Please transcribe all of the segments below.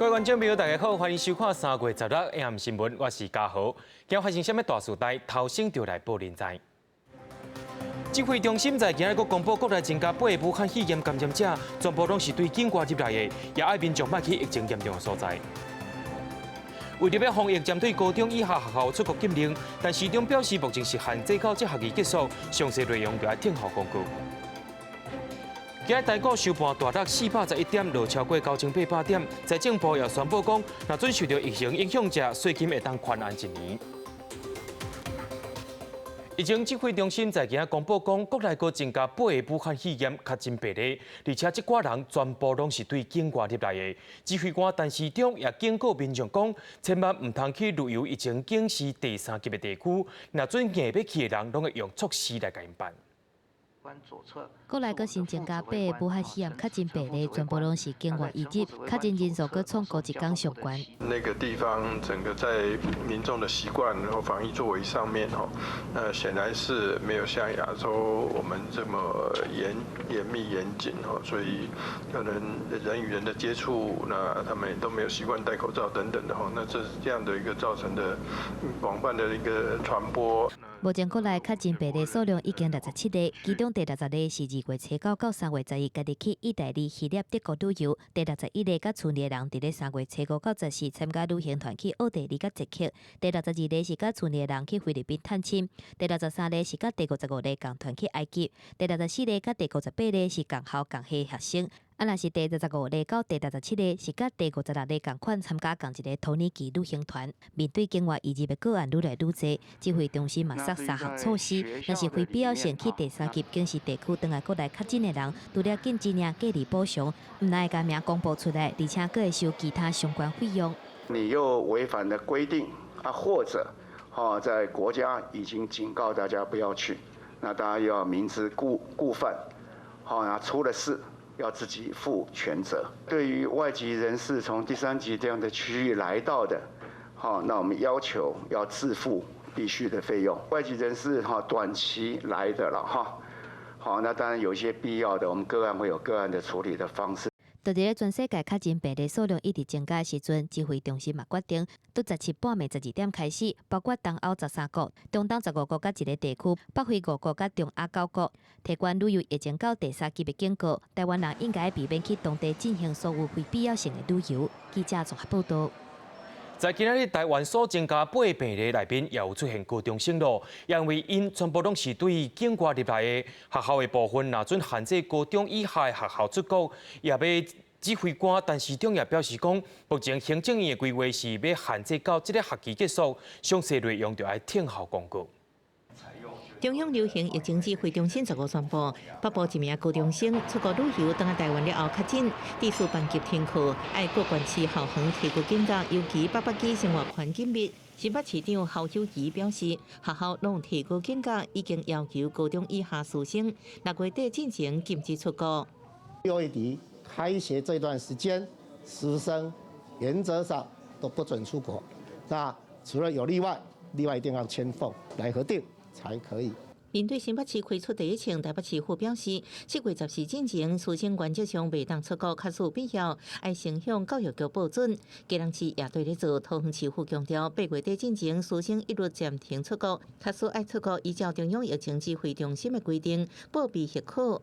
各位观众朋友，大家好，欢迎收看3月16日 AM 新闻，我是嘉豪。今日发生什么大事代，头先就来报连载。指挥中心在今日公布，国内增加8个武汉肺炎感染者，全部拢是对境外入来的，也爱民众莫去疫情严重的所在。为了要防疫，针对高中以下学校出国禁令，但市长表示目前是限制到这学期结束，详细内容就要听候公告。 今日台股收盘大跌411点，落超过9800点。财政部也宣布讲，若准受到疫情影响者，税金会当宽限1年。疫情指挥中心在今日公布讲，国内阁增加8个武汉肺炎确诊病例，而且这挂人全部拢是对境外入来的。指挥官陈时中也警告民众讲，千万唔通去旅游疫情警示第3级的地区，若准硬要去的人，拢会用措施来甲因办。 国内阁新增加8个武汉肺炎确诊病例，全部拢是境外移入，确诊人数阁创高一天上悬。那个地方整个在民众的习惯然后防疫作为上面显然是没有像亚洲我们这么严密严谨所以可能人与人的接触，那他们也都没有习惯戴口罩等等的那这样的一个造成的广泛的一个传播。 目前国内确诊病例数量已经67例，其中第60例是2月初9到3月12家己去意大利、希腊、德国旅游；第61例甲村里的人伫咧3月初5到14参加旅行团去奥地利甲捷克；第62例是甲村里的人去菲律宾探亲；第63例是甲第55例共团去埃及；第64例甲第58例是共校共系学生。 若是第65例到第67例是甲第56例共款参加同一个土耳其旅行团。面对境外移入的个案愈来愈多，指挥中心嘛设3项措施，若是非必要性去第3级警示地区转来国内确诊的人，除了紧急领隔离补偿，唔来甲名公布出来，而且佫会收其他相关费用。你又违反了规定或者在国家已经警告大家不要去，那大家又要明知故犯，出了事。 要自己负全责。对于外籍人士从第3级这样的区域来到的，那我们要求要自负必须的费用。外籍人士短期来的了那当然有一些必要的，我们个案会有个案的处理的方式。 就伫咧全世界确诊病例数量一直增加的时阵，指挥中心嘛决定，从17半暝12点开始，包括东欧13国、中东15国甲一个地区，北非5国甲中亚9国，提悬旅游疫情到第3级的警告。台湾人应该避免去当地进行所有非必要性的旅游。记者综合报道。 在今日台湾所增加8个病例内面，也有出现高中生咯，因为因全部拢是对境外入来的学校的部分，若准限制高中以下的学校出国，也要指挥官陈时中也表示讲，目前行政院的规划是要限制到这个学期结束，详细内容就要听候公告。 中央流行疫情指挥中心15宣布，北部一名高中生出国旅游，登来台湾了后确诊，第4班级停课，爱各县市校方提高警觉，尤其北北基生活环境密。新北市长侯友宜表示，学校拢提高警觉，已经要求高中以下师生6月底进行禁止出国。6月底开学这段时间，师生原则上都不准出国。那除了有例外，例外一定要签缝来核定。 才可以。面对新北市开出第一枪，台北市府表示，7月14之前，师生原则上未当出国，确实有必要，爱先向教育局报准。基隆市也对咧做，桃园市府强调，8月底之前，师生一律暂停出国，确实爱出国，依照中央疫情指挥中心的规定，报备许可。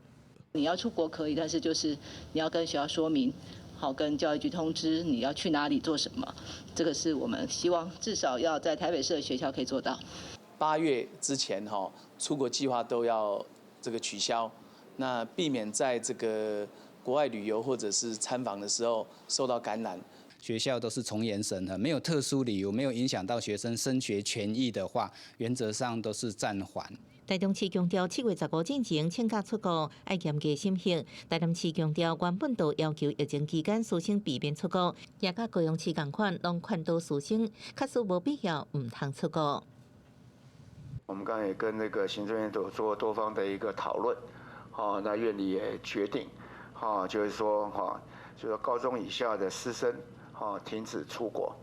你要出国可以，但是就是你要跟学校说明。 好，跟教育局通知你要去哪里做什么，这个是我们希望至少要在台北市的学校可以做到。8月之前出国计划都要取消，那避免在这个国外旅游或者是参访的时候受到感染。学校都是从严审核，没有特殊理由，没有影响到学生升学权益的话，原则上都是暂缓。 台中市强调7月15之前请假出国爱严格审核。台南市强调原本就要求疫情期间师生避免出国，也甲高雄市同款，拢劝导师生确实无必要唔通出国。我们刚才也跟那个行政院都做多方的一个讨论，那院里也决定，就是说就是高中以下的师生停止出国。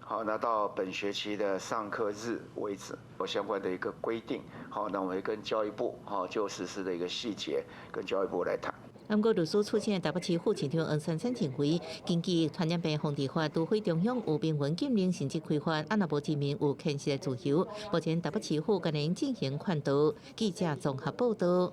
好，那到本学期的上课日为止，有相关的一个规定。好，那我们会跟教育部就实施的一个细节跟教育部来谈。不过，律师出现台北市副市长黄珊珊认为，根据传染病防治法，除非中央有明文禁令甚至开发，若无证明有牵涉自由，目前台北市府仍然进行劝导。记者综合报道。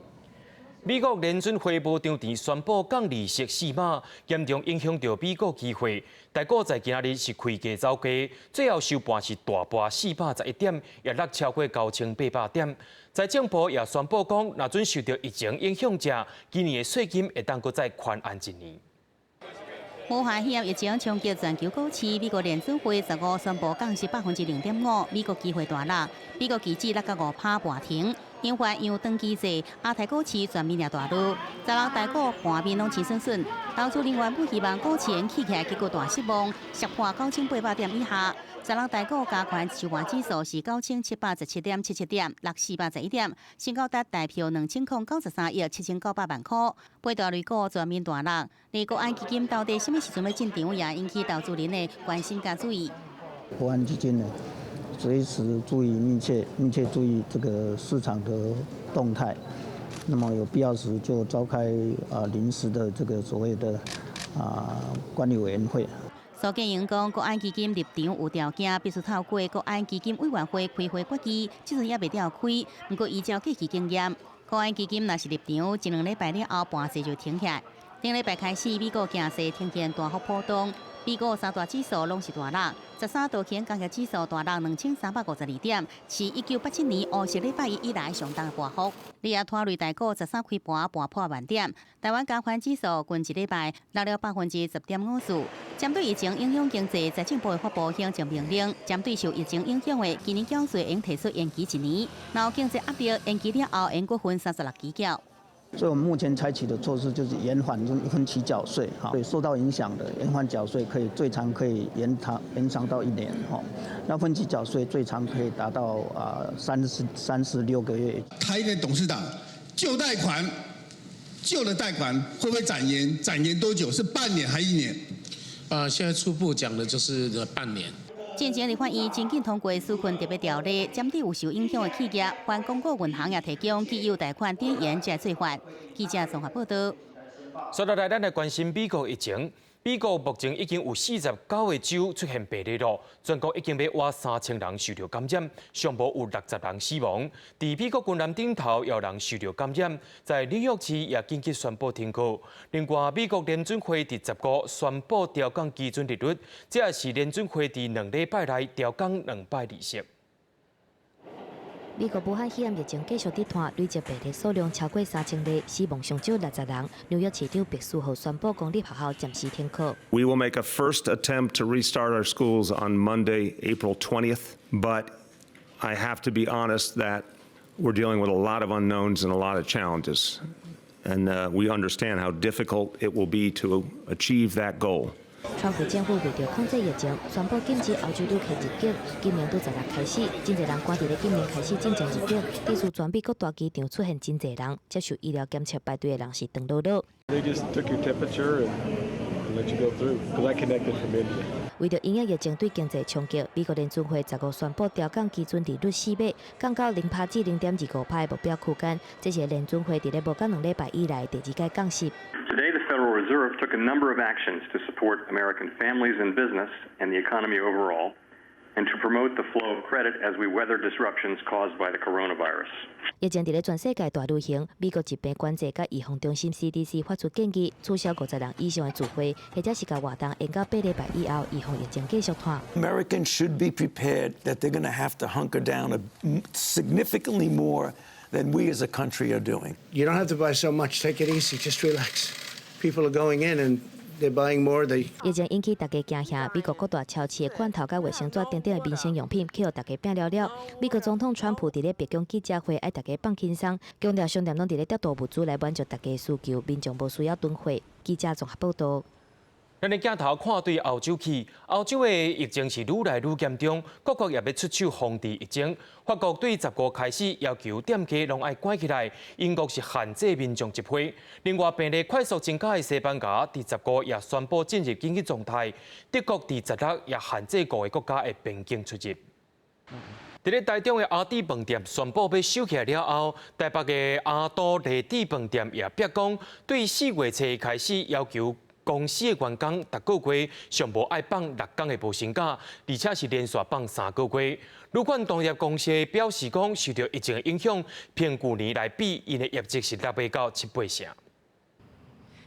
美国联准会无张甜宣布降利息4码，严重影响到美国机会。台股在今仔日是开价走低，最后收盘是大盘411点，也落超过9800点。财政部也宣布讲，若准受到疫情影响者，今年的税金会当搁再宽限1年。武汉肺炎疫情冲击全球股市，美国联准会15宣布降息0.5%，美国机会大落，美国期指落到5%半停。因为央长期制，亚太股市全面也大落，16大股盘面拢起顺顺。投资人原本希望股市能起起来，结果大失望，杀破9800点以下。16大股加权收盘指数是9717.77点，落411点，成交值大票2093亿7900万块。八大类股全面大落，而国安基金到底什么时阵要进场，也引起投资人的关心加注意。国安基金呢？随时注意密切注意这个市场的动态，那么有必要时就召开临时的这个所谓的管理委员会。苏建英讲，国安基金入场有条件，必须透过国安基金委员会开会决议，即阵也未了开。不过依照过去经验，国安基金若是入场，1-2礼拜了后盘势就停下。顶礼拜开始，美国形势呈现大幅波动。美国三大指数拢是大落，13道琼工业指数大落2352点，是1987年50礼拜以来上重大幅。你也拖累台股13开盘半破万点，台湾加权指数近一礼拜落了10.54%。针对疫情影响经济，财政部发布行政命令，针对受疫情影响的今年缴税应提出延期1年，然后经济压力延期了后，应搁分36期缴。所以我们目前采取的措施就是延缓分期缴税，对受到影响的延缓缴税最长可以延长到1年，那分期缴税最长可以达到36个月。台电董事长旧的贷款会不会展延？展延多久？是半年还1年？现在初步讲的就是半年。进前立法院真紧通过纾困特别条例，针对有受影响的企业，还公股银行也提供既有贷款点延才做法。记者综合报道。接下来，咱来关心美国疫情。美国目前已经有49个州出现病例了，全国已经要挖3000人受到感染，上无有60人死亡。在美国军南顶头也有人受到感染，在纽约市也紧急宣布停课。另外，美国联准会第15宣布调降基准利率，这也是联准会第2礼拜内调降2摆利息。美国武汉肺炎疫情继续跌拖，累计病例数量超过3000例，死亡上少60人。纽约市长白书豪宣布公立学校暂时停课。We will make a first attempt to restart our schools on Monday, April 20th, but I have to be honest that we're dealing with a lot of unknowns and a lot of challenges, and we understand how difficult it will be to achieve that goal. 川普政府为着控制疫情，宣布禁止欧洲旅客入境。今年从10月开始，真侪人赶伫咧今年开始进前入境，意思全美国大机场出现真侪人接受医疗检测排队的人是长落落。They just took your temperature and let you go through. Because I connected from India. 为着应疫情对经济冲击，美国联准会15宣布调降基准利率4码，降到0%至0.25%的目标区间。这是联准会伫咧无到2礼拜以来第2届降息。Today, the Federal Reserve took a number of actions to support American families and business and the economy overall, and to promote the flow of credit as we weather disruptions caused by the coronavirus. 疫情伫咧全世界大流行，美国疾病管制甲预防中心 CDC 发出建议，取消50人以上的聚会，或者是甲活动延到8礼拜以后，预防疫情继续拖。Americans should be prepared that they're going to have to hunker down significantly more than we as a country are doing. You don't have to buy so much. Take it easy. Just relax. People are going in and they're buying more. 疫情引起大家惊吓，美国各大超市的罐头甲卫生纸等等的民生用品，去互大家拼了了。美国总统川普伫咧白宫记者会爱大家放轻松，强调商店拢伫咧调度物资来满足大家的需求，民众无需要囤货。记者综合报道。咱的镜头看对欧洲去，欧洲的疫情是愈来愈严重，各国也要出手防治疫情。法国对15开始要求店家拢爱关起来，英国是限制民众集会。另外，病例快速增加的西班牙第15也宣布进入紧急状态。德国第16也限制5个国家的边境出入。伫咧台中的阿弟饭店宣布要收起来了后，台北的阿都丽弟饭店也表讲，对4月初开始要求公司的员工逐个月上无爱放6天的无薪假，而且是连续放3个月。旅馆同业公司表示讲，受到疫情的影响，平去年来比，因的业绩是6倍到7倍成。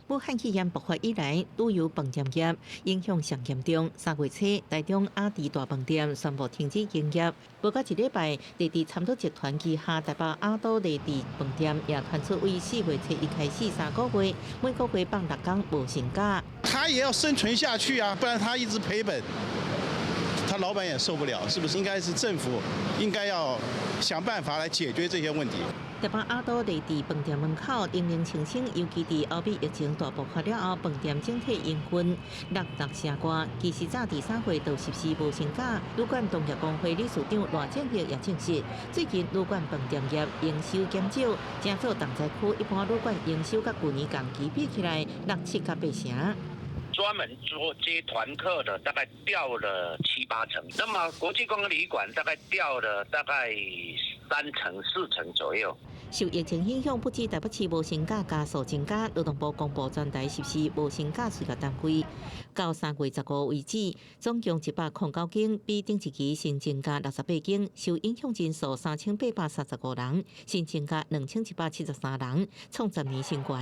武汉肺炎爆发以来，旅游饭店业影响上严重。3月初，台中阿弟大饭店宣布停止营业。无到1礼拜，丽地参多集团旗下台北阿都丽地饭店也传出为4月初一开始3个月，每个月放6天无薪假。他也要生存下去啊，不然他一直赔本，他老板也受不了，是不是？应该是政府应该要想办法来解决这些问题。台北阿都丽地饭店门口零零清清，尤其伫后比疫情大爆发了后，饭店整体营运落成歌。其实早伫3月到14无薪假，旅馆同业工会理事长赖正义也证实，最近旅馆饭店业营收减少，正做重灾区一般旅馆营收甲去年同期比起来落7到8成。专门做接团客的大概掉了7、8成，那么国际观光旅馆大概掉了大概3成、4成左右。受疫情影响，不止台北市无薪假加速增加，劳动部公布全台14无薪假随业单位，到3月15为止，总共109间，比顶一期新增加68间，受影响人数3835人，新增加2173人，创10年新高。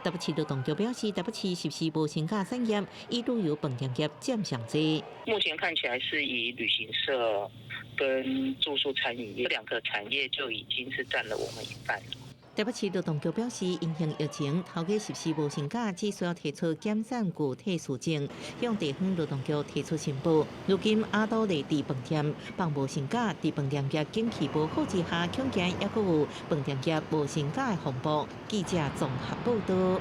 台北市劳动局表示，台北市14无薪假产业以旅游饭店业占上多。目前看起来是以旅行社跟住宿餐饮业这2个产业就已经是占了我们1半。台北市劳动局表示，因应疫情，头家14无薪假只需要提出减产具体事证，向地方劳动局提出申报。如今阿都丽地饭店放无薪假，伫饭店业景气无好之下，恐惊也阁有饭店业无薪假的风暴。记者综合报道。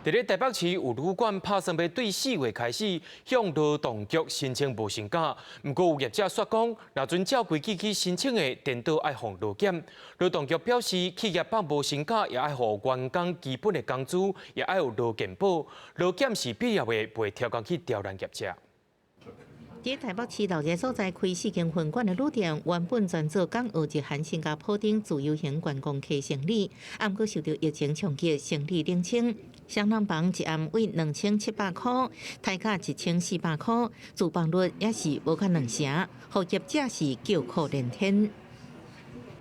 伫咧台北市有旅馆打算要对4月开始向劳动局申请无薪假，不过有业者说讲，若准照规矩去申请的，电脑爱放劳检。劳动局表示，企业放无薪假也爱互员工基本的工资，也爱有劳健保。劳检是必要的，袂挑工去刁难业者。伫台北市老街所在开4间分馆的旅店，原本专做港澳日韩新加坡等自由行观光客生理，毋过受到疫情冲击，生理冷清。双人房一暗为2700块，台价1400块，住房率也是无到2成，互业者是叫苦连天。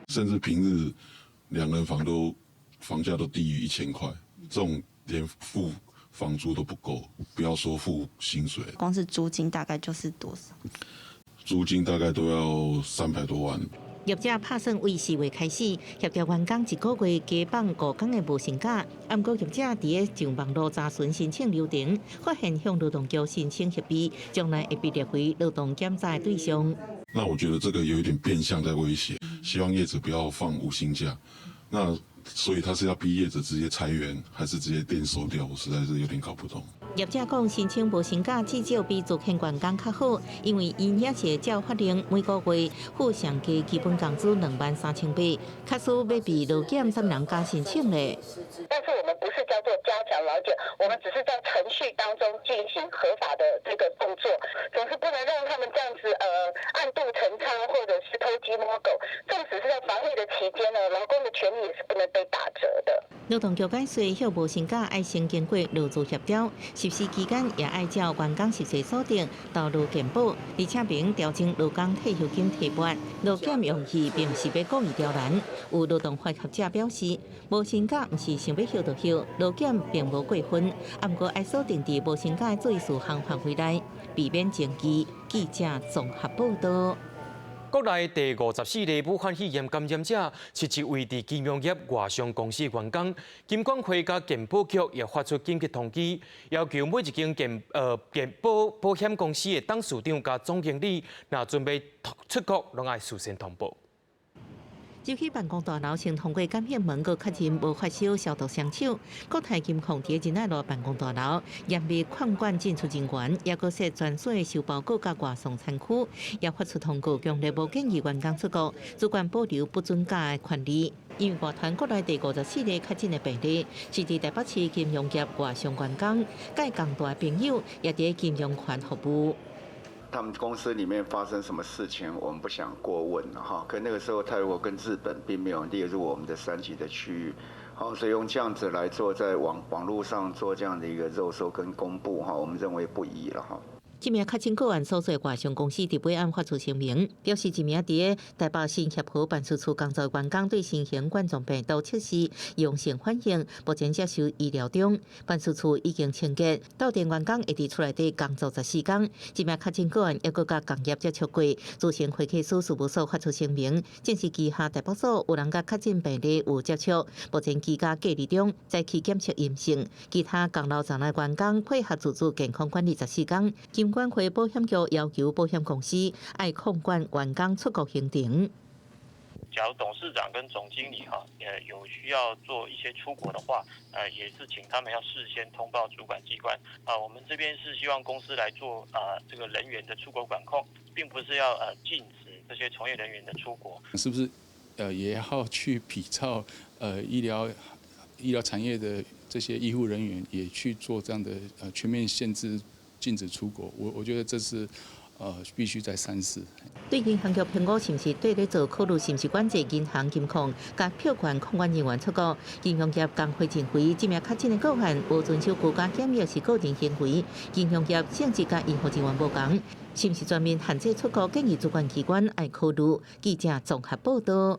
甚至平日2人房房价都低于1000块，这种连付房租都不够，不要说付薪水。光是租金大概就是多少？租金大概都要300多万。业者打算为4月开始协调员工1个月加放5天的无薪假，不过业者伫咧上网络查询申请流程，发现向劳动局申请协议，将来会被列为劳动检查的对象。那我觉得这个有一点变相在威胁，希望业者不要放无薪假。那所以他是要逼业者直接裁员，还是直接店收掉？我实在是有点搞不懂。业者讲，申请无薪假至少比做欠员工较好，因为因也是照法令每个月付上加基本工资23800，确实要比劳检3人加申请嘞。但是我们不是叫做加强劳检，我们只是在程序当中进行合法的这个动作，总是不能让他们这样子暗度陈仓，或者是偷鸡摸狗。纵使是在防疫的期间呢，劳工的权利也是不能被打折的。劳动局解释，向无薪假爱先经过劳资协调，14期间也爱照员工实际所定到劳健保，而且并调整劳工退休金提拨。劳检用意并是要故意刁难。有劳动法学者表示，无薪假毋是想要休就休，劳检并无过分，不过爱锁定伫无薪假的罪事项范围内，避免前期。记者综合报道。国内第54例武汉肺炎感染者是一位伫金融业外商公司员工。金管会甲健保局也发出紧急通知，要求每一间保险公司的董事长甲总经理，若准备出国，拢爱事先通报。尤其办公大楼先通过感染门，佮确认无发烧、消毒双手。国泰金控伫仁爱路办公大楼严密控管进出人员，也佮设专属的收包裹甲外送餐区，也发出通告，强烈无建议员工出国，主管保留不准假的权利。因为外传国内第54例确诊的病例，是伫台北市金融业外商员工，甲共大的朋友也伫金融圈服务。他们公司里面发生什么事情，我们不想过问了哈。可那个时候泰国跟日本并没有列入我们的3级的区域，好，所以用这样子来做，在网络上做这样的一个肉搜跟公布哈，我们认为不宜了哈。这名确诊个案所在外商公司伫尾暗发出声明，表示一名伫台北市协和办事处工作员工对新型冠状病毒测试阳性反应，目前接受医疗中。办事处已经清洁，到店员工会伫厝内底工作14天。这名确诊个案抑佫甲工业接触过，自行会计师事务所发出声明，证实旗下台北所有人甲确诊病例有接触，目前居家隔离中，在期检测阴性。其他工楼站内员工配合自主健康管理14天。金管会保险局要求保险公司爱控管员工出国行程。假如董事长跟总经理有需要做一些出国的话，也是请他们要事先通报主管机关。我们这边是希望公司来做这个人员的出国管控，并不是要禁止这些从业人员的出国。是不是也要去比照医疗产业的这些医护人员也去做这样的全面限制？禁止出国，我觉得这是必须再三思。对银行局评估是不是对咧做考虑，是不是管制银行金控甲票权控管人员出国？银行局工会认为，这名确诊的个案无遵守居家检疫是个人行为，银行局性质甲医护人员无同，是不是全面限制出国？建议主管机关爱考虑。记者综合报道。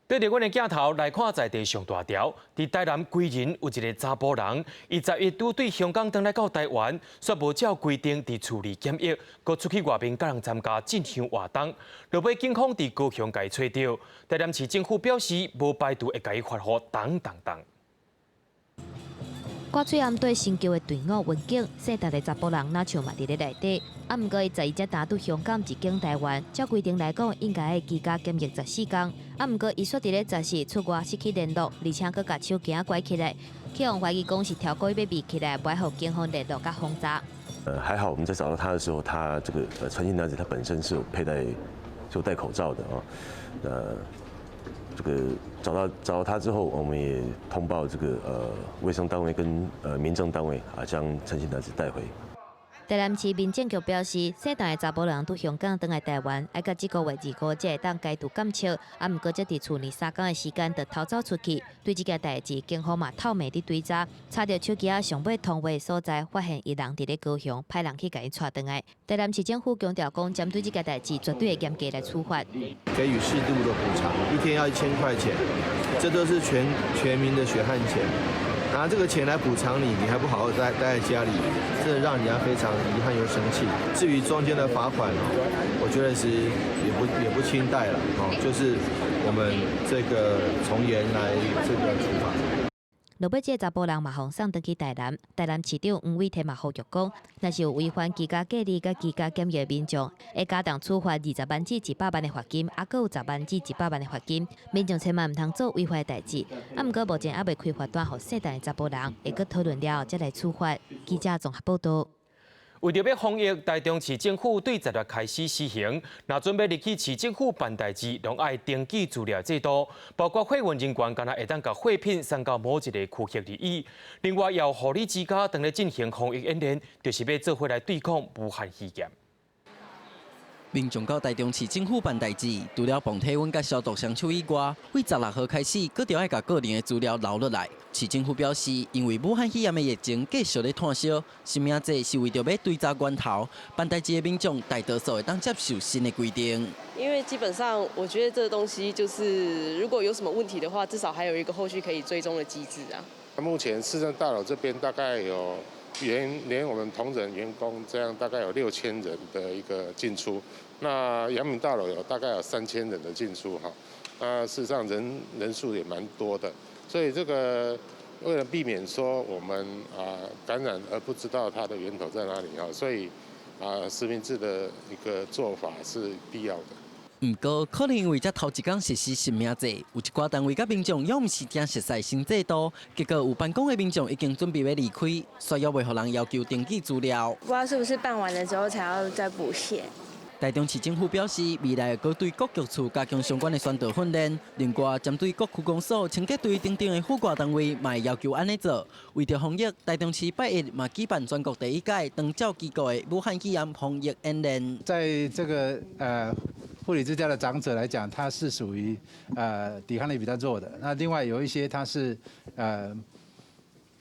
跟着阮的镜头来看在地上大条，伫台南归仁有一个查甫人，伊11拄对香港返来到台湾，却无照规定伫处理检疫，佮出去外面甲人参加进香活动，落尾警方伫高雄甲伊找到。台南市政府表示，无排除会甲伊发货等。挂嘴暗对新旧的队伍文景，姓陈的查甫人若像嘛伫咧内底。毋过伊11只打到香港入境台湾，照规定来讲，应该居家检疫14天。毋过伊说伫咧10时出外失去联络，而且佮甲手机拐起来，警方怀疑讲是跳过要闭起来，不爱互警方联络甲轰炸。还好我们在找到他的时候，他这个陈姓男子他本身是有戴口罩的这个找到他之后，我们也通报这个卫生单位跟民政单位将陈姓男子带回。台南市民政局表示，姓陈的查甫人伫香港返来台湾，要到这个月25才会当解除检测，毋过则伫厝内3天的时间就逃走出去。对这件代志，警方嘛透暝伫追查，查到手机上尾通话的所在，发现伊人伫咧高雄，派人去甲伊带回来。台南市政府强调讲，针对这件代志，绝对会严格来处罚。给予适度的补偿，1天要1000块钱，这都是全民的血汗钱。拿这个钱来补偿你还不好好待在家里，真的让人家非常遗憾又生气。至于中间的罚款我觉得是也不轻待了就是我们这个从严来这个处罚。落尾这查甫人嘛放送回去台南，台南市长黄伟天嘛呼吁讲，若是有违反居家隔离甲居家检疫的民众，会加重处罚20万至100万的罚金，还佫有10万至100万的罚金。民众千万唔通做违法的代志。毋过目前还未开罚单，互姓陈的查甫人，会佫讨论了再来处罚。记者综合报道。为着要防疫，台中市政府对10月开始施行，若准备入去市政府办代志，拢爱登记资料制度，包括货运人员，敢若会当甲货品送到某一个区域而已。另外，要护理之家当咧进行防疫演练，就是要做伙来对抗武汉肺炎。民众到台中市政府办代志，除了防体温甲消毒双手以外，为16号开始，佮着爱甲个人的资料留落来。市政府表示，因为武汉肺炎的疫情继续咧炭烧，新名这是为着要追查源头，办代志的民众大多数会当接受新的规定。因为基本上，我觉得这个东西就是，如果有什么问题的话，至少还有一个后续可以追踪的机制啊。目前市政大楼这边大概有连我们同仁员工这样大概有6000人的一个进出。那阳明大楼大概有3000人的进出那事实上人数也蛮多的，所以这个为了避免说我们感染而不知道它的源头在哪里所以实名制的一个做法是必要的。不过，可能因为才头一天实施新名制，有一寡单位甲民众也毋是正熟悉新制度，结果有办公的民众已经准备要离开，需要袂互人要求登记资料。不知道是不是办完了之后才要再补写。台中市政府表示，未来会对各局处加强相关的宣导训练。另外，针对各区公所清洁队等等的辅挂单位，嘛会要求安尼做。为着防疫，台中市8月嘛举办全国第1届长照机构的武汉肺炎防疫演练。在这个护理之家的长者来讲，他是属于抵抗力比较弱的。那另外有一些他是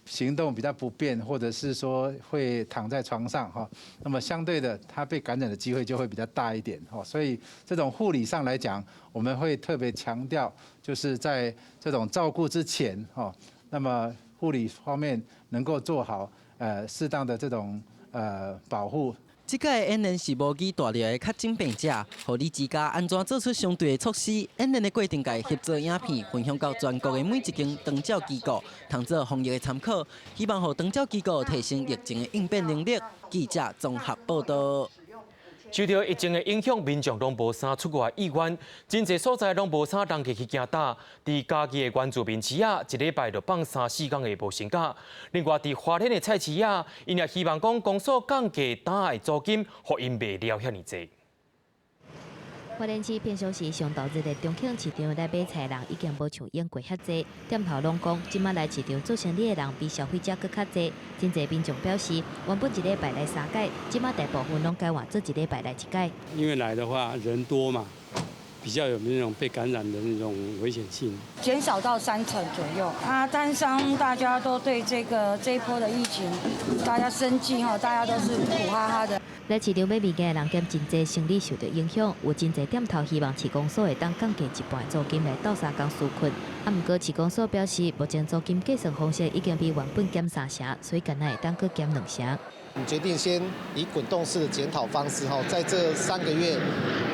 行动比较不便，或者是说会躺在床上哈，那么相对的，他被感染的机会就会比较大一点哈。所以这种护理上来讲，我们会特别强调，就是在这种照顾之前哈，那么护理方面能够做好适当的这种保护。这届的演练是模拟大量的确诊病者，互你自家安怎做出相对的措施。演练的过程界合作影片分享到全国的每一间长照机构，当做防疫的参考，希望互长照机构提升疫情的应变能力。记者综合报道。受到疫情的影响，民众拢无啥出外意愿，真侪所在拢无啥人去行打。伫家己的原住民市啊，一礼拜就放3-4天的无薪假。另外，伫花莲的菜市啊，因也希望讲公所降价打的租金，互因卖了遐尼济。花莲市平常时上头日的中庆市场来买菜的人已经无像演过遐济，店头拢讲，即马来市场做生意的人比消费者搁较济。真侪民众表示，原本一礼拜来3届，即马大部分拢改换做一礼拜来1届。因为来的话人多嘛，比较有那种被感染的那种危险性，减少到3成左右啊。单商大家都对这一波的疫情，大家生计大家都是苦哈哈的。来市场买物件的人兼真侪生理受到影响，有真侪店头希望市公所会当降价一半的租金来斗3工纾困。不过市公所表示，目前租金计算方式已经比原本减3成，所以今仔会当搁减2成。我们决定先以滚动式的检讨方式在这3个月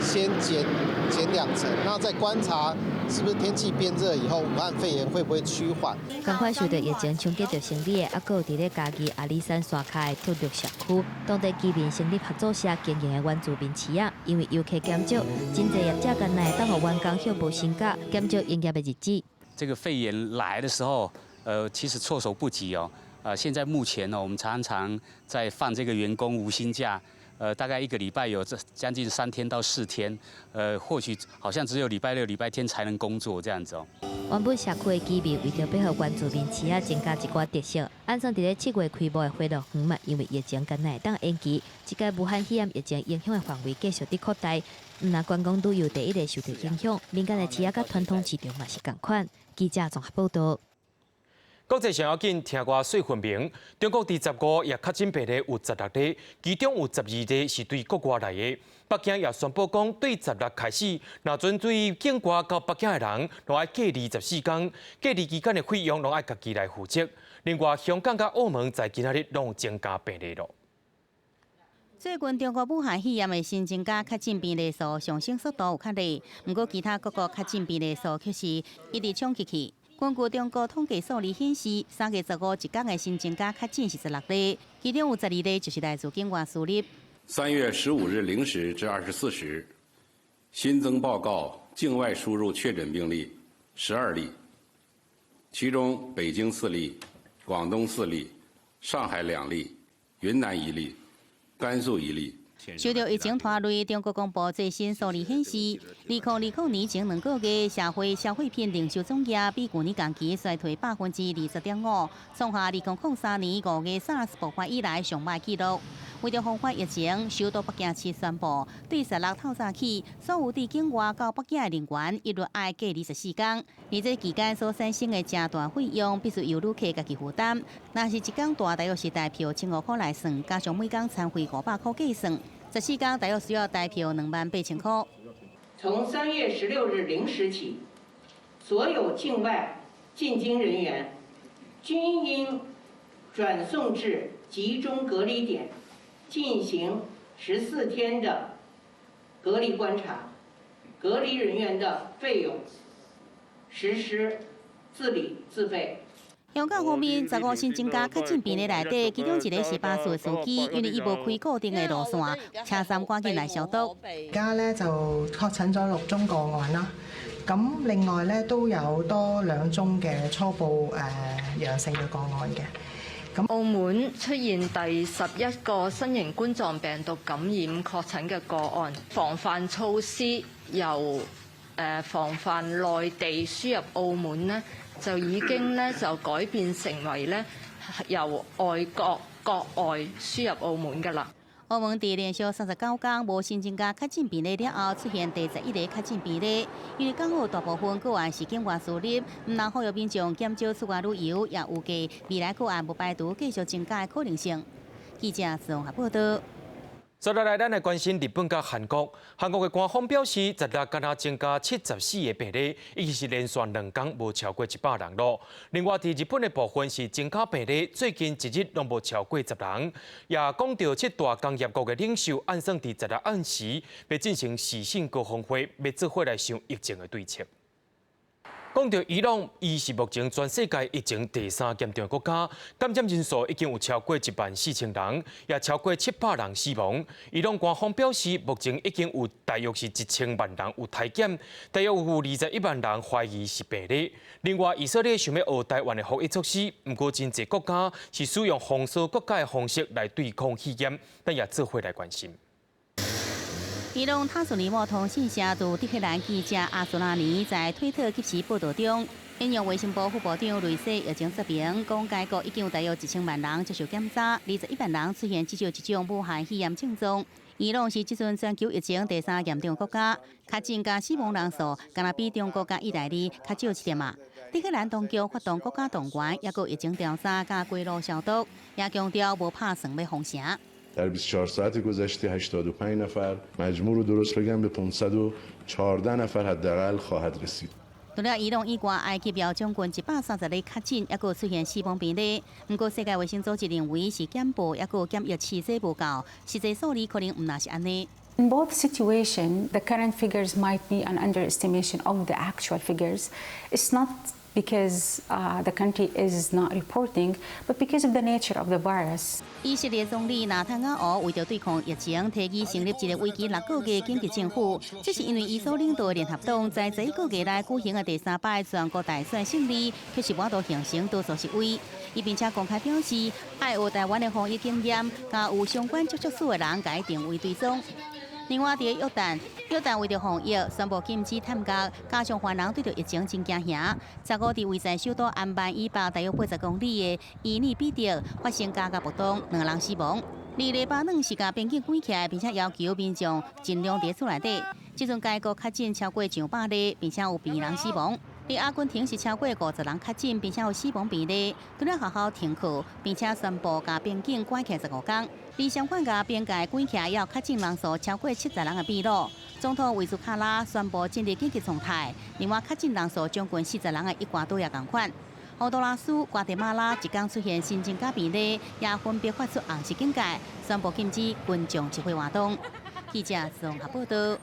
先减2成，然后再观察是不是天气变热以后，武汉肺炎会不会趋缓。赶快受到疫情冲击着生理的，还有伫咧嘉义阿里山山脚的土绿社区，当地居民成立合作社经营的原住民市啊，因为游客减少，真侪业者间来当互员工向无薪假，减少营业的日子。这个肺炎来的时候，其实措手不及哦。现在目前呢，我们常常在放这个员工无薪假，大概1个礼拜有将近3天到4天，或许好像只有礼拜6、礼拜天才能工作这样子哦。原本社区的居民为着配合原住民市啊增加一寡特色，按算伫咧7月开幕的花乐园嘛，因为疫情今仔会当延期，这届武汉肺炎疫情影响的范围继续伫扩大。那观光旅游第一个受到影响，民间的市啊甲传统市场嘛是同款。记者综合报道。国际上要紧，听外水分明。中国第15也确诊病例有16例，其中有12例是对国外来的。北京也宣布讲，对16开始，若准对境外到北京的人，拢爱隔离14天，隔离期间的费用拢爱家己来负责。另外，香港甲澳门在今仔日拢增加病例咯。最近中国武汉肺炎的新增加确诊病例数上升速度有较快，不过其他各国确诊病例数却是一直冲起去。根据中国统计数字显示，3月15一天的新增加确诊是16例，其中有12例就是来自境外输入。3月15日0时至24时，新增报告境外输入确诊病例12例，其中北京4例，广东4例，上海2例，云南1例，甘肃1例。受到疫情拖累，中国公布最新数字显示，2020年前2个月社会消费品零售总额比去年同期衰退20.5%，创下2003年5月 SARS 爆发以来上歹纪录。为了防范疫情，首都北京市宣布，对16透早起，所有伫境外到北京的人员一律爱隔离14天。而这期间所产生的正大费用，必须由旅客家己负担。若是一天大约是台票1500块来算，加上每天餐费500块计算，14天大约需要台票28000块。从3月16日0时起，所有境外进京人员均应转送至集中隔离点，进行14天的隔离观察，隔离人员的费用实施自理自费。香港方面，15新增加确诊病例内底，其中一个是8岁的司机，因为伊无开固定的路线，车站赶緊嚟消毒。而家咧就確診咗6宗個案啦，咁另外咧都有多2宗嘅初步陽性嘅個案嘅。澳門出現第11個新型冠狀病毒感染確診嘅個案，防範措施由防範內地輸入澳門呢，就已經呢就改變成為呢由外國國外輸入澳門㗎啦。澳門在連續39天無新增加確診病例了後，出現第11例確診病例。因為剛好大部分個案是境外輸入，唔能呼籲民眾減少出外旅遊，也預計未來個案無排除繼續增加的可能性。記者綜合報道。接下來，咱來關心日本甲韓國。韓國嘅官方表示，10日敢若增加74個病例，已經是連續2天無超過100人咯。另外，喺日本嘅部分是增加病例，最近一日攏無超過10人。也講到7大工業國嘅領袖按算喺10日暗時，要進行視訊高峰會，要做伙來想疫情嘅對策。講到伊朗，伊是目前全世界疫情第3嚴重國家，感染人數已經有超過14000人，也超過700人死亡。伊朗官方表示，目前已經有大約是1000萬人有體檢，大約有21萬人懷疑是病例。另外，以色列想要學台灣的防疫措施，不過真濟國家是使用封鎖國家的方式來對抗肺炎，咱也做伙來關心。伊朗塔斯尼莫通信社駐德黑蘭記者阿蘇拉尼在推特及時報道中，引用衛生部副部長雷西疫情說明，講該國已經有大約1000萬人接受檢查，21萬人出現至少一種武漢肺炎症狀。伊朗是即陣全球疫情第3嚴重國家，確診加死亡人數敢若比中國甲意大利較少1點仔。德黑蘭當局發動國家動員，也有疫情調查加歸路消毒，也強調無打算要封城。در 24 ساعت گذشته 85 نفر مجموع رو درست بگم به 514 نفر حداقل خواهد رسید. 除了伊朗以外，埃及有將近130例確診，也有出現死亡病例。不過世界衛生組織認為是檢報也有檢疫次數無夠，實際數字可能唔那是安尼。In both situations, the current figures might be an underestimation of the actual figures. It's not because the country is not reporting, but because of the nature of the virus. 以色列總理納坦雅胡為咗對抗疫情，提議成立一個為期6個月緊急政府。這是因為伊所領導的聯合黨在這1個月內舉行的第3擺全國大選勝利，卻是無法形成多數席位。伊並且公開表示，愛學台灣的防疫經驗，加有相關接觸史的人改定為對象。另外，喺約旦為咗防疫，宣布禁止探國，加上患人對着疫情真驚嚇。15日位在首都安曼以北大約80公里的伊尼比特發生加暴動，2人死亡。禮拜2是甲邊境關起來，並且要求民眾盡量佇厝內底。即陣該國確診超過100例，並且有2人死亡。而阿根廷是超過50人確診，並且有死亡病例。除了學校停課，並且宣布甲邊境關起15天。而相關甲邊界關起來要確診人數超過70人的秘魯。總統維蘇卡拉宣布進入緊急狀態。另外確診人數將近40人的伊瓜多也同款。洪都拉斯、瓜地馬拉一天出現新增加病例，也分別發出紅色警戒，宣布禁止群眾集會活動。記者綜合報道。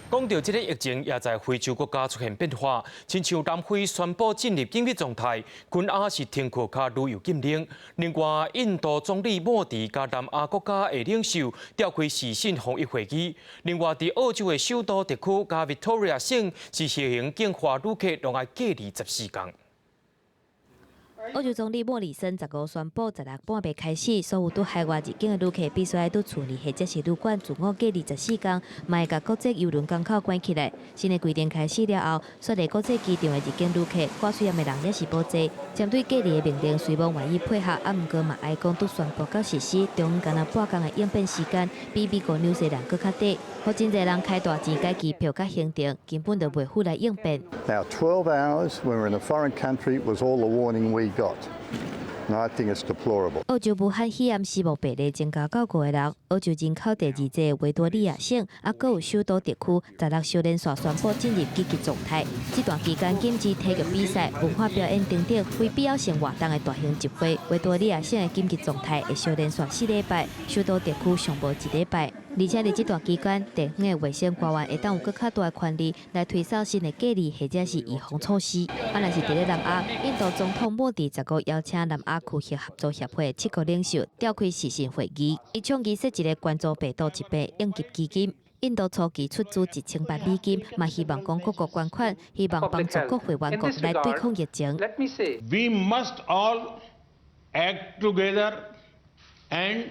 講到這個疫情，也在非洲國家出現變化，親像南非宣布進入緊急狀態，均也是停課加旅遊禁令。另外，印度總理莫迪加南亞國家的領袖召開視訊防疫會議。另外，在澳洲的首都特區加 Victoria 省是實行境外旅客攏要隔離14天。澳洲總理莫里森15宣布，10日半夜開始，所有到海外入境的旅客必須要到厝裡或者是旅館自我隔離14天，賣甲國際郵輪港口關起來。新的規定開始了後，所有國際機場的入境旅客掛水驗的人也是保濟。針對隔離的命令，雖無願意配合，毋過嘛愛講都宣布到實施，中間敢若半天的應變時間，比美國紐西蘭閣較短。互真濟人開大錢改機票甲行程，根本就袂赴來應變。Now 12 hours when we're in a foreign country was all the warning we got. And I think it's deplorable. 澳洲武漢肺炎死亡病例增加9個人。澳洲人口第2濟的維多利亞省，還有首都特區，10日小連續宣布進入緊急狀態。這段期間禁止體育比賽、文化表演等等非必要性活動的大型集會。維多利亞省的緊急狀態會小連續4禮拜，首都特區上無1禮拜。而且在這段期間，地方的衛生官員會當有更較大的權力來推銷新的隔離或者是預防措施。若是在南亞，印度總統莫迪15邀請南亞區域合作協會7個領袖召開視訊會議，伊倡議設一個關注病毒疾病應急基金。印度初期出資1000萬美金，嘛希望講各國捐款，希望幫助各會員國來對抗疫情。We must all act together, and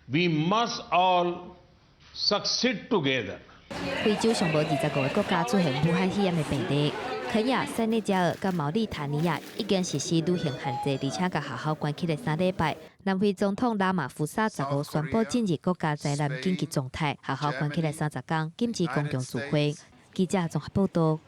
we must all succeed together. 非洲上无25个国家出现武汉肺炎的病例。肯亚、塞内加尔、甲毛里塔尼亚已经实施旅行限制，而且甲学校关起来3礼拜。南非总统拉马福萨15宣布进入国家灾难紧急状态，学校关起来30天，禁止公共聚会。记者综合报道。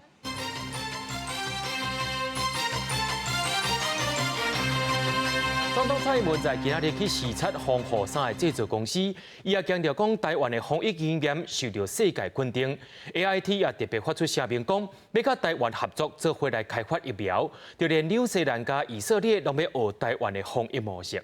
总统蔡英文在今日去视察防护衫的制造公司，伊也强调讲台湾的防疫经验受到世界肯定。AIT 也特别发出声明讲，要甲台湾合作做回来开发疫苗，就连纽西兰加以色列都要学台湾的防疫模式。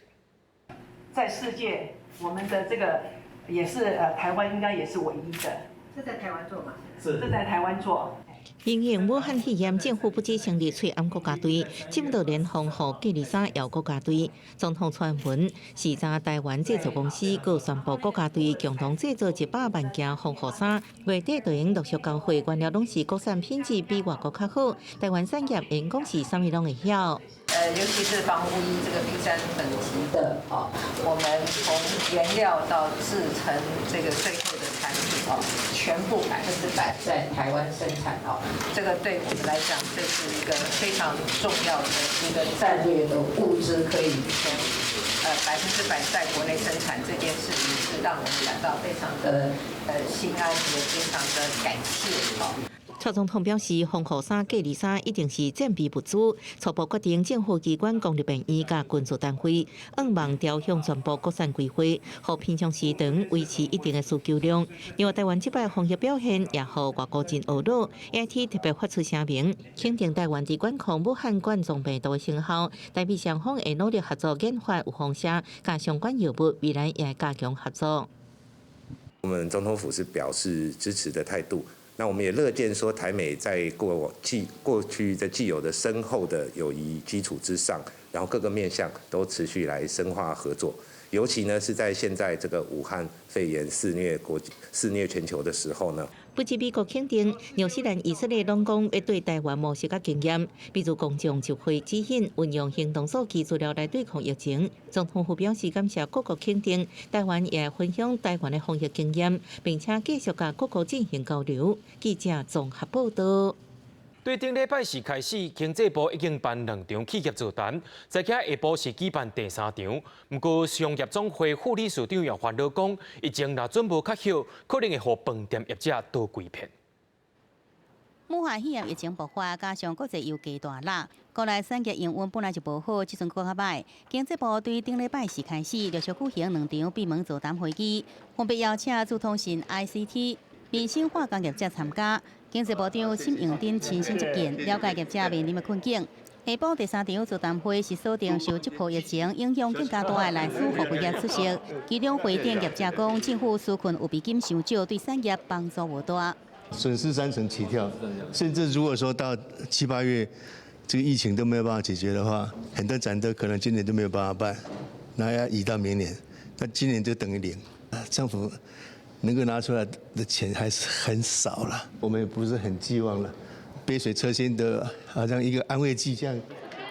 在世界，我们的这个也是台湾应该也是唯一的。是在台湾做吗？是在台湾做。因应武汉肺炎，政府不止成立翠安国家队，进到联防护隔离衫摇国家队。总统传闻，视察台湾制造公司，佮宣布国家队共同制造100万件防护衫，月底就用陆续交货，原料拢是国产品质比外国较好。台湾产业员工是啥物拢会晓。尤其是防护衣这个第3等级的我们从原料到制成这个最后的产品全部100%在台湾生产这个对我们来讲，这是一个非常重要的一个战略的物资，可以全100%在国内生产这件事情，是让我们感到非常的心安，也非常的感谢蔡总统表示，防护衫、隔离衫一定是战备物资。初步决定，政府机关、公立病院甲军事单位，望调向全部国产规划，互平常时长维持一定的需求量。另外，台湾这摆防疫表现也互外国人懊恼。AIT 特别发出声明，肯定台湾在管控武汉冠状病毒的成效，代表双方会努力合作研发有方向，甲相关药物未来也加强合作。我们总统府是表示支持的态度。那我们也乐见说，台美在过去的既有的深厚的友谊基础之上，然后各个面向都持续来深化合作。尤其呢是在现在这个武汉肺炎肆虐全球的时候呢。不止美国肯定，纽西兰、以色列拢讲要对台湾模式甲经验，比如公众集会指引，运用行动数据资料来对抗疫情。总统府表示感谢各国肯定，台湾也分享台湾的防疫经验，并且继续甲各国进行交流。记者综合报道。对顶礼拜四开始，经济部已经办2场企业座谈，再加下晡是举办第3场。不过，商业总会副理事长也烦恼讲，疫情若准无较好，可能会互饭店业者多规骗。武汉肺炎疫情爆发，加上国际油价大落，国内产业营运本来就无好，即阵搁较歹。经济部对顶礼拜四开始，陆续举行2场闭门座谈会议，分别邀请资通讯、ICT、民生化工业者参加。经济部长沈荣津亲身接见，了解业者面临的困境。下晡第3场座谈会是锁定受这波疫情影响更加大的来自服务业出席，其中回电业者讲，政府纾困有比金伤少，对产业帮助无大。损失3成起跳，甚至如果说到7、8月，这个疫情都没有办法解决的话，很多展都可能今年都没有办法办，那要移到明年，那今年就等于0。政府能够拿出来的钱还是很少了，我们也不是很寄望了，杯水车薪的，好像一个安慰剂这样。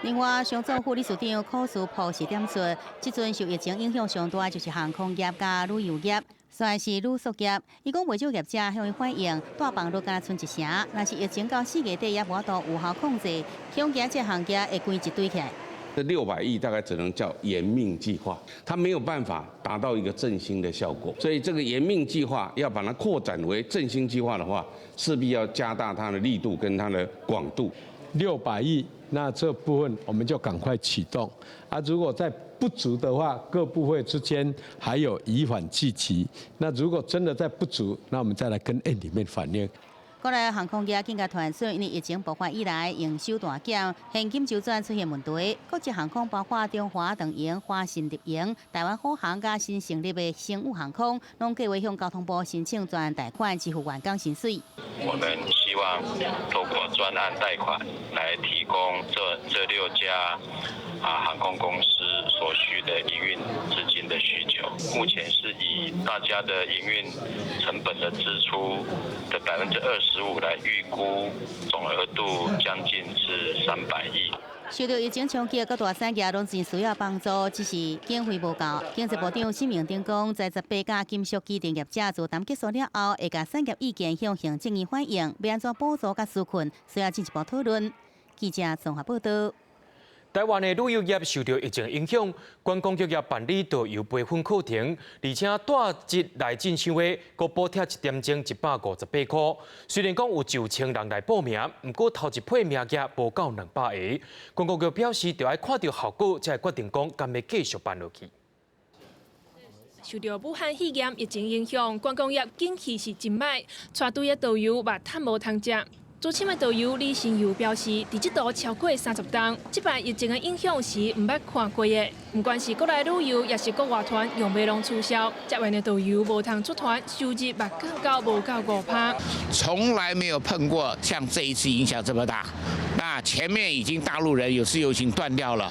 另外，商总副理事长柯书博士点出，即阵受疫情影响上大就是航空业加旅游业，算是旅宿业。伊讲不少业者向伊反映，大房都敢剩一成，若是疫情到4月底也无法度有效控制，恐惊这行业会关一堆起来。这600亿大概只能叫延命计划，它没有办法达到一个振兴的效果，所以这个延命计划要把它扩展为振兴计划的话，势必要加大它的力度跟它的广度。600亿，那这部分我们就赶快启动啊！如果再不足的话，各部会之间还有以缓济急。那如果真的再不足，那我们再来跟院里面反映。国内航空业更加传说，因为疫情爆发以来营收大减，现金周转出现问题。国际航空包括中华长荣、华信立营、台湾虎航甲新成立的星宇航空，拢计划向交通部申请专案贷款支付员工薪水。我们希望透过专案贷款来提供这6家航空公司所需的营运资金的需求。目前是以大家的营运成本的支出的25%来预估，总额度将近是300亿。受到疫情冲击，各大产业拢真需要帮助，只是经费无够。经济部长施明德讲，在18家金属机电业者座谈结束了后，会甲产业意见向行政院反映，要安怎补助甲纾困，需要进一步讨论。记者综合报道。台湾的旅游业受到疫情影响，观光局也办理导游培训课程，而且大节来进修的，阁补贴1点钟158块。虽然讲有9000人来报名，不过头一批名额无到200个。观光局表示，就要看到效果，才会决定讲敢要继续办落去。受到武汉肺炎疫情影响，观光业景气是真歹，带队的导游嘛趁无通食。主请的导游李新友表示，伫这度超过30档，这摆疫情的影响是唔捌看过的。不管是国内旅游，也是国外团，用袂拢促销。接完的导游无通出团，收入嘛降到无到5%。从来没有碰过像这一次影响这么大。那前面已经大陆人有自由行断掉了，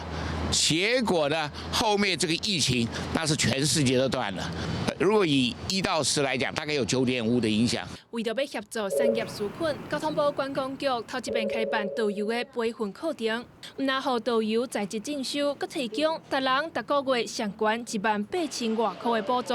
结果呢，后面这个疫情那是全世界都断了。如果以1到10来讲，大概有9.5的影响。为着要协助产业纾困，交通部观光局头一遍开办导游的培训课程，唔但让导游在职进修，佮提供每人每个月上悬18000外块的补助。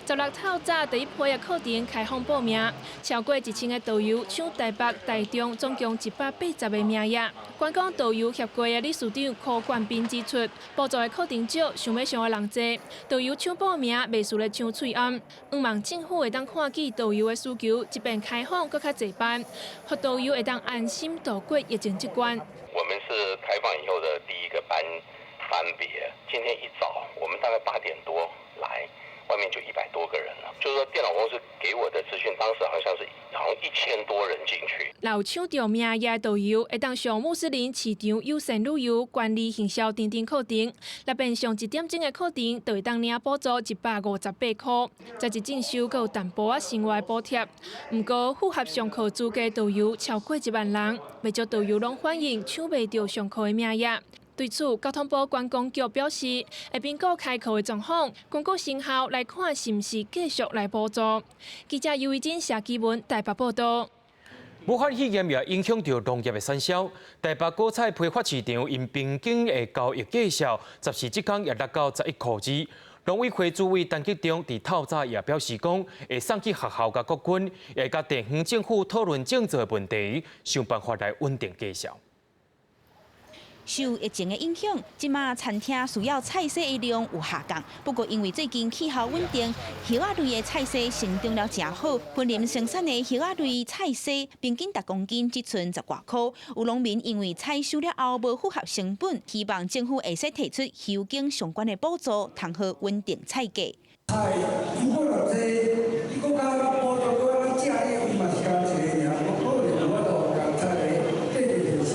16号早第一批的课程开放报名，超过1000个导游抢台北、台中总共180个名额。观光导游协会的理事长柯冠斌指出，补助的课程少，想要上的人多，导游抢报名袂输咧抢喙暗。希望政府会当看见导游的需求。一边开放更较侪班，让导游会当安心度过疫情这关。我们是开放以后的第一个班别，今天一早我们大概8点多来，外面就100多个人了。就是说，电脑公司给我的资讯，当时好像1000多人进去。有抢到名额的导游会当上穆斯林市场优先旅游管理行销等等课程，那边上1点钟的课程，就会当领补助158块。在职进修阁有淡薄仔生活补贴。不过符合上课资格导游超过1万人，未少导游拢反映抢袂到上课的名额。对此，交通部观光局表示，会评估开课的状况，公告生效来看是毋是继续来补助。记者尤怡珍、谢基文台北报道。武汉肺炎也影响到农业的产销，台北果菜批发市场因边境的交易计数，14这天也达到11块2。农委会主委陈吉仲伫透早也表示讲，会送去学校甲国军，也甲地方政府讨论种植问题，想办法来稳定计数。受疫情的影响，即马餐厅需要菜色的量有下降。不过，因为最近气候稳定，叶仔类的菜色成长了真好。分林生产的叶仔类菜色，平均10公斤只剩10外块。有农民因为采收了后无符合成本，希望政府会使提出休耕相关的补助，通好稳定菜价。菜如果偌济，你讲甲补助过咱食的，伊嘛是加一个尔，我可能我都共菜的继续提收。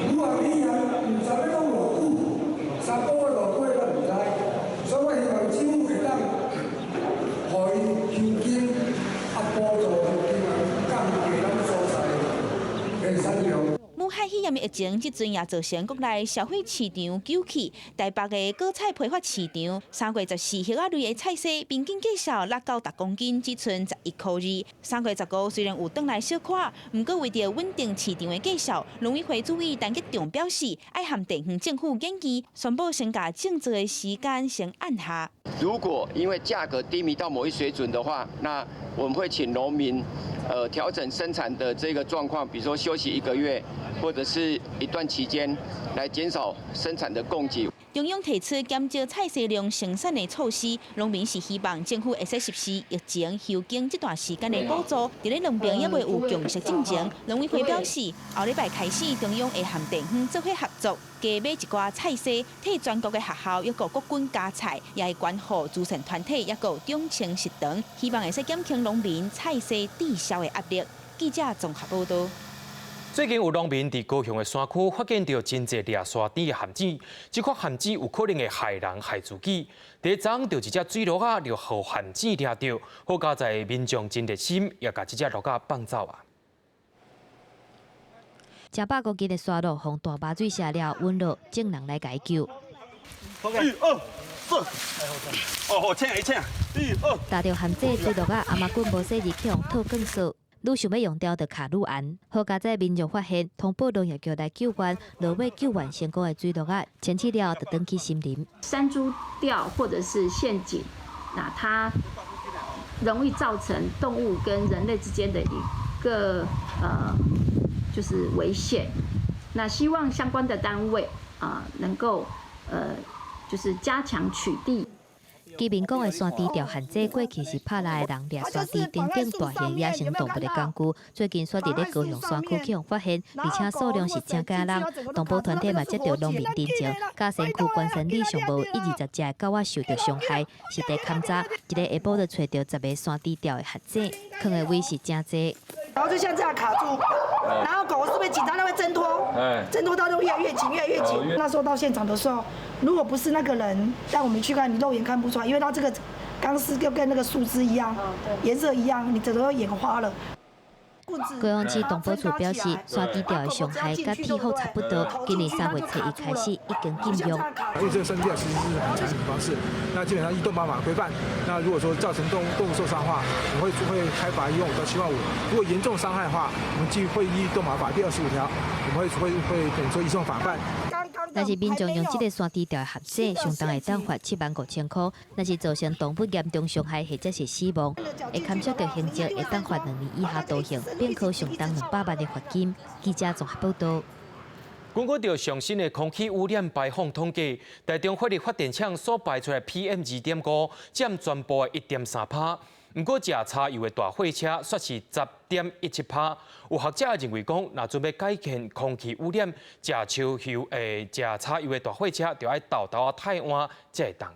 如果你若唔知要讲偌久，3个月偌久咱唔知，所以我希望政府会当，互伊休耕补助金额降低咱所在的产量。武汉肺炎的疫情，即阵也造成国内消费市场枵气。台北的果菜批发市场，3月14叶仔类的菜色平均计数落到10公斤只剩11块2。3月15虽然有转来小可，不过为着稳定市场的计数，农委会主委陈吉仲表示，爱和地方政府研议，宣布先把种植的时间先按下。如果因为价格低迷到某一水准的话，那我们会请农民调整生产的这个状况，比如说休息1个月，或者是一段期间，来减少生产的供给。中央提出减少菜色量生产的措施，农民是希望政府会使实施疫情休耕这段时间的补助。伫咧两边也未有共识进程，农委会表示，后礼拜开始，中央会和地方做伙合作，加买一寡菜色，替全国的学校抑个国军加菜，也会管护慈善团体抑个中青食堂，希望会使减轻农民菜色滞销的压力。记者综合报道。最近有农民伫高雄的山区发现到真侪掠沙底的咸子，这款咸子有可能会害人害自己。第一桩就一只水鹿仔就互咸子掠到，好佳在民众真热心，也把这只鹿仔放走啊。1百公斤的沙鹿互大巴水射了，稳落，众人来解救。1、2、4，哦，请。1、2。打着咸子水鹿仔，阿妈棍无洗日去用套更数。愈想要用掉的卡愈严。好佳在民众发现，通报农业局来救援，落尾救援成功的水鹿仔，清起了就转去森林。山猪钓或者是陷阱，那它容易造成动物跟人类之间的一个就是危险。那希望相关的单位能够就是加强取缔。基民讲的山猪钓限制，过去是拍来的人掠山猪等等大型野生动物的工具。最近山伫咧高雄山区去互发现，而且数量是真惊人。动保团体嘛接到农民陈情，甲身躯关身里上无120只的狗仔受到伤害，是伫勘查，一个下晡就找到10个山猪钓的陷阱，坑的位是真济。然后就像这样卡住，然后狗是不是紧张，它会挣脱，挣脱到就越来越紧，越来越紧。那时候到现场的时候，如果不是那个人带我们去看，你肉眼看不出来，因为它这个钢丝就跟那个树枝一样，颜色一样，你整个都眼花了。高雄市动保处表示，山猪钓的伤害甲气候差不多，今年3月初1开始已经禁用。因为这个山猪钓其实是很残忍的方式，那基本上依动保法规范，那如果说造成动物受伤的话，我们会开罚1万5到7万5。如果严重伤害的话，我们会依动保法第25条，我们会等于说移送法办。若是民众用这个山猪钓的陷阱，相当会当罚75000块；若是造成动物严重伤害或者是死亡，会牵涉到刑责，会当罚2年以下徒刑，并可相当200万的罚金。记者综合报道。根据着上新的空气污染排放统计，台中火力发电厂所排出来 PM2.5占全部的1.3%。不过，食柴油的大货车却是10.17%。有学者认为讲，若准备改善空气污染，食柴油的大货车就要豆豆太晏才会当。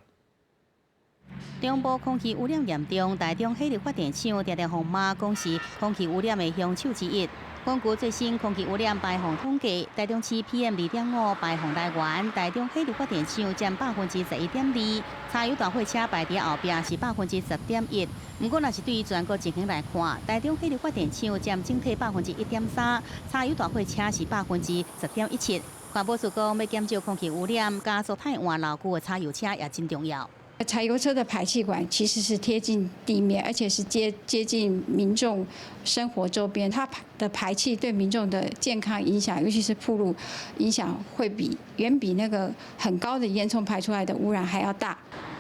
中部空气污染严重，台中火力发电厂常常红马讲是空气污染的凶手之一。根据最新空气污染排放统计，台中市 PM2.5排放来源，台中火力发电厂占11.2%，柴油大货车排伫后壁是10.1%。不过，若是对于全国情形来看，台中火力发电厂占整体1.3%，柴油大货车是10.17%。环保署讲，要减少空气污染，加速汰换老旧的柴油车也真重要。柴油车的排气管其实是贴近地面，而且是接近民众生活周边，它的排气对民众的健康影响，尤其是暴露影响，会远比那个很高的烟囱排出来的污染还要大。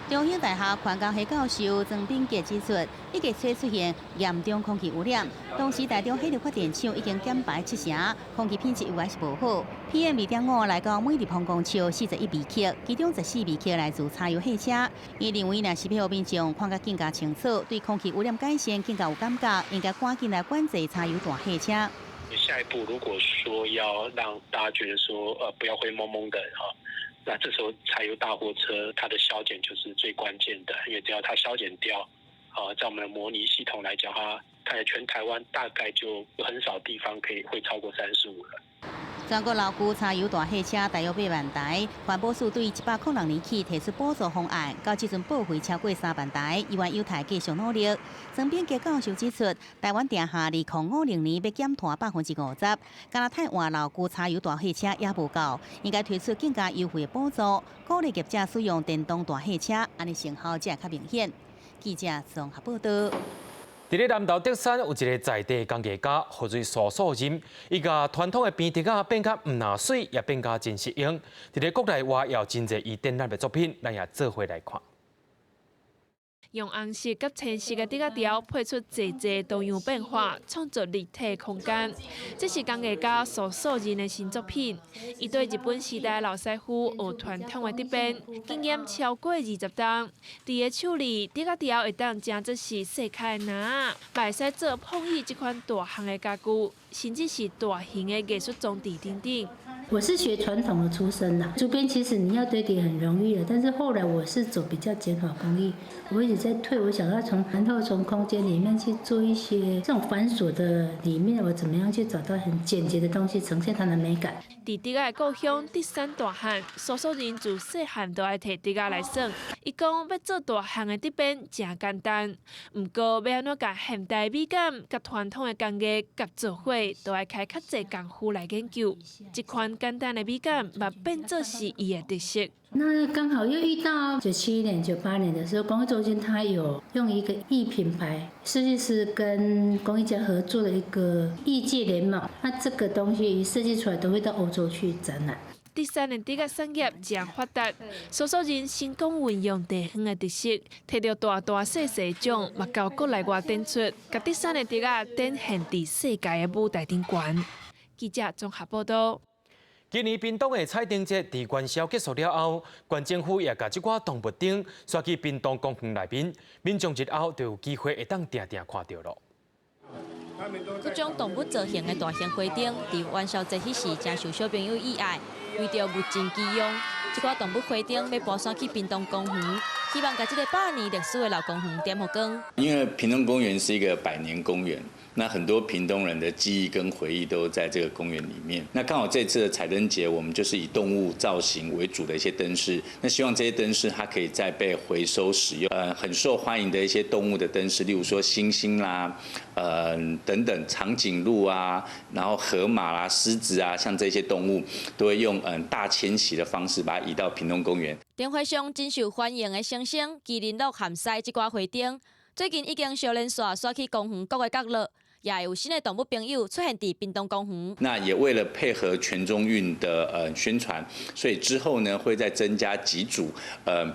中兴大学环工系教授曾炳杰指出，1月初出现严重空气污染，当时台中火力发电厂已经减排70%，空气品质有还是无好。PM2.5来到每立方公尺41微克，其中14微克来自柴油汽车。伊认为，若是要民众看得更加清楚，对空气污染改善更加有感觉，应该赶紧来管制柴油大汽车。下一步如果说要让大家觉得说不要灰蒙蒙的那这时候柴油大货车它的消减就是最关键的，因为只要它消减掉，在我们的模拟系统来讲，它在全台湾大概就有很少地方会超过35了。全国老旧柴油大汽车大约8万台，环保署对106年起提出补助方案，到即阵报废超过3万台，希望有台继续努力。曾炳杰教授指出，台湾定下2050年要减碳50%，敢若汰换老旧柴油大汽车也无够，应该推出更加优惠的补助，鼓励业者使用电动大汽车，安尼成效才会较明显。记者综合报道。伫咧南投德山有一个在地工艺家，号做苏素任，伊甲传统的边竹仔变甲唔拿水，也变甲真实用。伫咧国内外也有真侪伊展览的作品，咱也做伙来看。用红色甲青色的竹仔条配出侪多样变化，创造立体空间。这是工艺家苏素任的新作品。伊对日本时代老师傅学传统的竹编，经验超过20档。伫个手里，竹仔条会当真做是细开的篮，袂使做碰椅这款大项的家具，甚至是大型的艺术装置等等。我是学传统的出身的，竹编其实你要堆叠很容易的，但是后来我是走比较减法工艺，我一直在退，我想要从空间里面去做一些这种繁琐的里面，我怎么样去找到很简洁的东西，呈现它的美感。伫竹仔的故乡德山大汉，苏素任自细汉都爱摕竹仔来耍。伊讲要做大项的竹编真简单，不过要安怎甲现代美感、甲传统的工艺夹做伙，都要开较侪功夫来研究。这款款简单的美感，嘛变作是伊的特色。那刚好又遇到97年、98年的时候，工艺中心它有用一个艺品牌设计师跟工艺家合作的一个艺界联盟，那这个东西一设计出来都会到欧洲去展览。第三年这个产业真发达，少数人成功运用地方的特色，摕到大大小小奖，嘛到国内外展出，甲第三年这个展现伫世界的舞台顶悬。记者综合报道。今年屏东的彩灯节伫元宵结束了后，县政府也甲即寡动物灯刷去屏东公园内面，民众日后就有机会会当定定看到咯。各种动物造型的大型花灯，伫元宵节迄时真受小朋友喜爱，为着物尽其用，即寡动物花灯要搬山去屏东公园，希望甲这个100年历史的老公园点火光。因为屏东公园是一个100年公园。那很多屏东人的记忆跟回忆都在这个公园里面。那刚好这次的彩灯节，我们就是以动物造型为主的一些灯饰。那希望这些灯饰它可以再被回收使用。很受欢迎的一些动物的灯饰，例如说猩猩啦，等等长颈鹿啊，然后河马啦、狮子啊，像这些动物都会用大迁徙的方式把它移到屏东公园。灯会上真受欢迎的星星、麒麟鹿、咸狮这寡花灯，最近已经小连刷去公园各个角落。也有新的动物朋友出现伫屏东公园。那也为了配合全中运的宣传，所以之后呢会再增加几组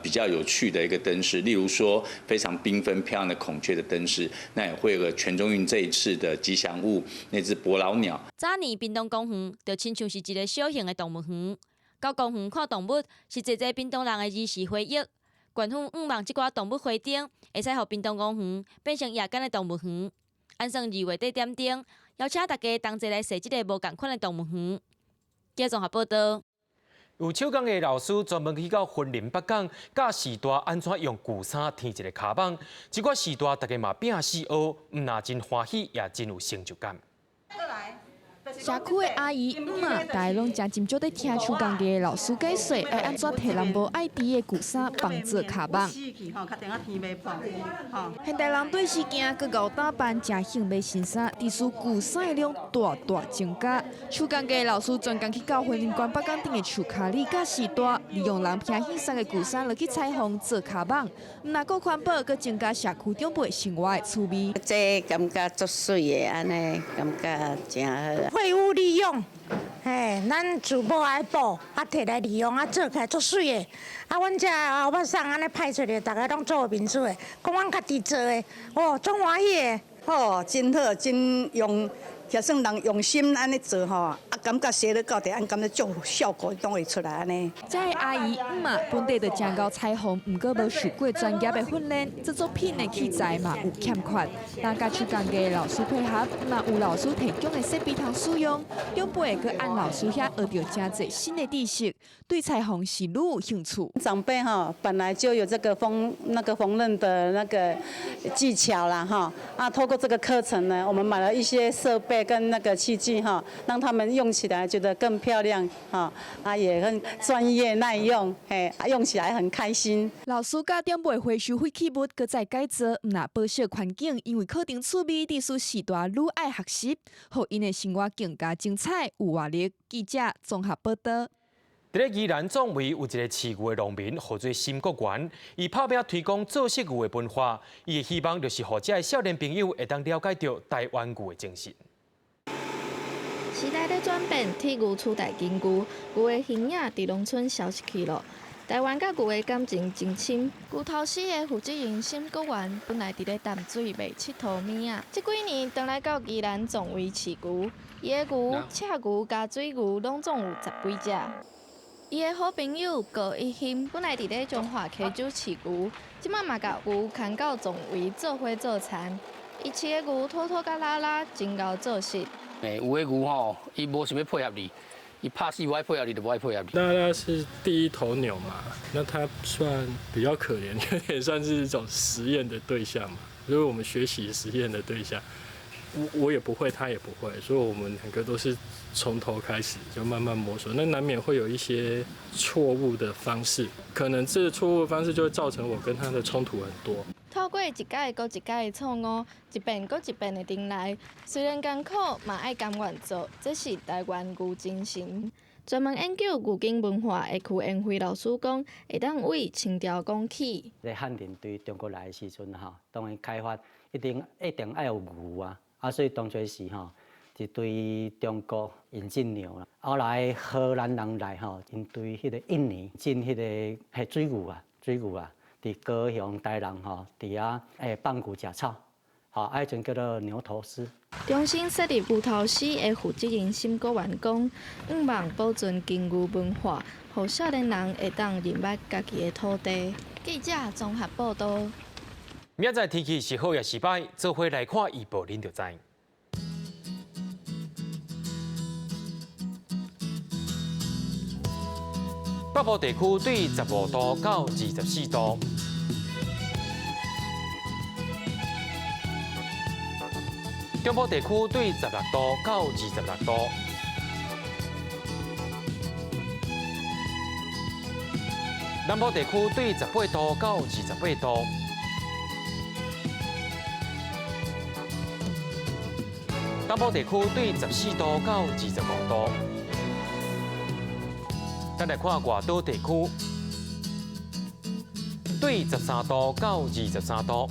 比较有趣的一个灯饰，例如说非常缤纷漂亮的孔雀的灯饰，那也会有个全中运这一次的吉祥物那只伯劳鸟。早年屏东公园就亲像是一个小型的动物园，到公园看动物是一个屏东人的儿时回忆。县府望这寡动物花灯会使让屏东公园变成夜间的动物园。按算2月底点灯，邀请大家同齐来踅这个无同款的动物园。记者综合报道。有手工的老师专门去到云林北港，教时代安怎用旧衫填一个卡网。这款时代大家嘛拼死学，唔那真欢喜，也真有成就感。社区的阿姨、妈，大家拢真少在听手工艺的老师解说，要安怎摕人无爱知的旧衫帮做卡网。现代人对时件各搞打扮，真兴买新衫，伫使旧衫的量大增加。手工艺老师专工去到云林县北港顶的树卡里甲时代，利用人偏喜衫的旧衫落去裁缝做卡网，唔那够环保，佮增加社区中部的生活的趣味。这感觉足水的，安尼感觉真好。废物利用，咱自无爱补，摕来利用，做起来足水的。阮遮后尾送安尼派出去，大家拢做面子的，讲阮家己做的，总欢喜的。真好，真用。也算人用心安尼做吼，感觉写了到底，感觉做效果都会出来安尼。这个阿姨嘛，本地就真够裁缝，不过无受过专业的训练，制作品的器材嘛有欠缺。但甲手工艺老师配合，嘛有老师提供的设备通使用，中辈个按老师遐学到真侪新的知识，对裁缝是愈有兴趣。长辈本来就有这个缝纫的那个技巧啦透过这个课程呢，我们买了一些设备。跟那个器具让他们用起来觉得更漂亮也很专业耐用，用起来很开心。老师甲长辈回收废弃物，搁再改造，那保守环境，因为课程趣味，历史时代愈爱学习，互因的生活更加精彩有活力。记者综合报道。在宜兰总围有一个饲牛的农民，号做新国元，伊拍拼推广做食牛的文化，伊的希望就是互这些少年朋友会当了解到台湾牛的精神。时代在转变，铁牛取代金牛，牛的形影伫农村消失去了。台湾甲牛的感情真深。牛头市的负责人沈国元本来伫咧淡水卖佚佗物仔，这几年转来到宜兰总围饲牛，伊的牛、赤牛、加水牛拢总有10几只。伊的好朋友高一兴本来伫咧中华溪州饲牛，即马嘛甲牛牵到总围做伙做田。伊饲的牛拖拖甲拉拉，真够做事。有的牛吼，伊无想要配合你，伊怕死我爱配合你，就不爱配合你。那是第一头牛嘛，那它算比较可怜，有点算是一种实验的对象嘛，就是我们学习实验的对象。我也不会，他也不会，所以我们两个都是从头开始就慢慢摸索。那难免会有一些错误的方式，可能这错误的方式就会造成我跟他的冲突很多。透过一届搁一届的错误，一遍搁一遍的顶来，虽然艰苦，嘛爱甘愿做，这是台湾牛精神。专门研究古今文化的区延辉老师讲，会当为清朝讲起。在汉人对中国来的时阵当然开发一定要有牛所以当初是是对中国引进牛啦。后来荷兰人来因对迄个印尼进迄个水牛伫高雄、台南伫遐放牛食草，迄阵叫做牛头狮。中心设立牛头狮的负责人沈国元讲，望保存金牛文化，让少年人会当认捌家己的土地。记者综合报道。明仔天气是好也是歹，做伙来看预报，恁就知。北部地区对15度到24度，中部地区对16度到26度，南部地区对18度到28度，东部地区对14度到25度。咱来看外岛地区，对13度到23度。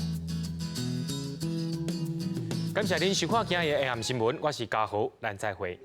感谢您收看今日的下暗新闻，我是嘉豪，咱再会。